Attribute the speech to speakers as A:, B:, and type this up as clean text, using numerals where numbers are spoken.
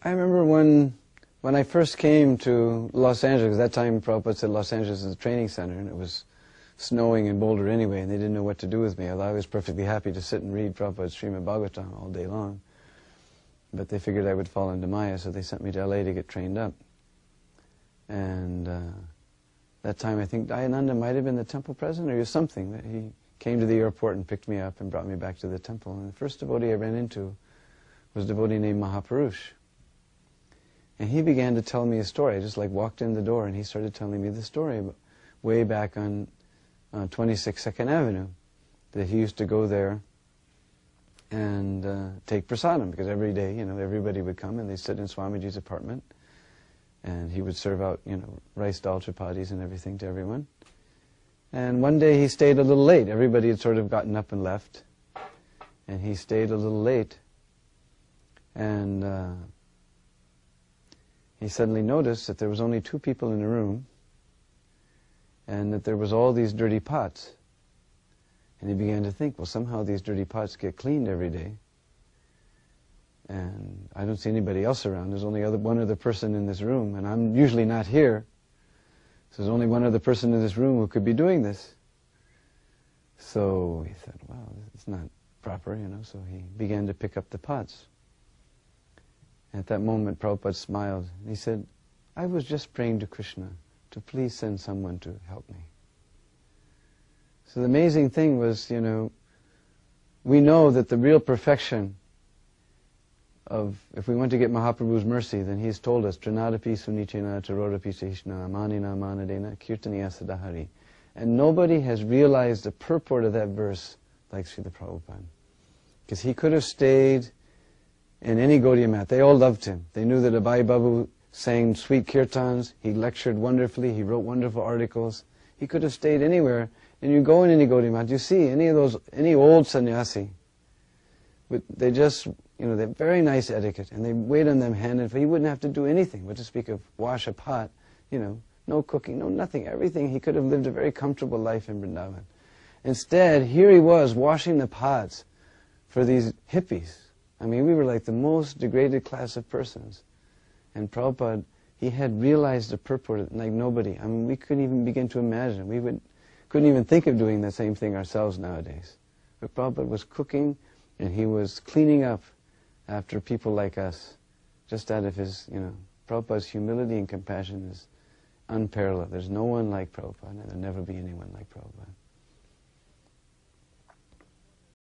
A: I remember when I first came to Los Angeles, that time Prabhupada said Los Angeles is a training center, and it was snowing in Boulder anyway, and they didn't know what to do with me, although I was perfectly happy to sit and read Prabhupada's Srimad Bhagavatam all day long. But they figured I would fall into Maya, so they sent me to LA to get trained up. And that time I think Dayananda might have been the temple president or something. That he came to the airport and picked me up and brought me back to the temple. And the first devotee I ran into was a devotee named Mahapurush. And he began to tell me a story. I just walked in the door and he started telling me the story way back on 26 2nd Avenue, that he used to go there and take prasadam, because every day, everybody would come and they'd sit in Swamiji's apartment and he would serve out, rice dal chapatis and everything to everyone. And one day he stayed a little late. Everybody had sort of gotten up and left, and he stayed a little late. And he suddenly noticed that there was only 2 people in the room, and that there was all these dirty pots. And he began to think, well, somehow these dirty pots get cleaned every day. And I don't see anybody else around. There's only one other person in this room, and I'm usually not here. So there's only one other person in this room who could be doing this. So he thought, wow, it's not proper, so he began to pick up the pots. At that moment, Prabhupada smiled, and he said, I was just praying to Krishna to please send someone to help me. So the amazing thing was, we know that the real perfection of, if we want to get Mahaprabhu's mercy, then he's told us, Trinadapi sunichena charodapi sehishna manina manadena kirtaniya sadahari. And nobody has realized the purport of that verse like Srila Prabhupada. Because he could have stayed in any Gaudiya mat. They all loved him. They knew that Abhay Babu sang sweet kirtans, he lectured wonderfully, he wrote wonderful articles. He could have stayed anywhere. And you go in any Gaudiya mat, you see any old sannyasi, but they just, they have very nice etiquette, and they wait on them hand and foot. He wouldn't have to do anything, but to speak of wash a pot, no cooking, no nothing, everything. He could have lived a very comfortable life in Vrindavan. Instead, here he was washing the pots for these hippies. I mean, we were like the most degraded class of persons. And Prabhupada, he had realized the purport like nobody. I mean, we couldn't even begin to imagine. We couldn't even think of doing the same thing ourselves nowadays. But Prabhupada was cooking and he was cleaning up after people like us, just out of his, Prabhupada's humility and compassion is unparalleled. There's no one like Prabhupada, and there'll never be anyone like Prabhupada.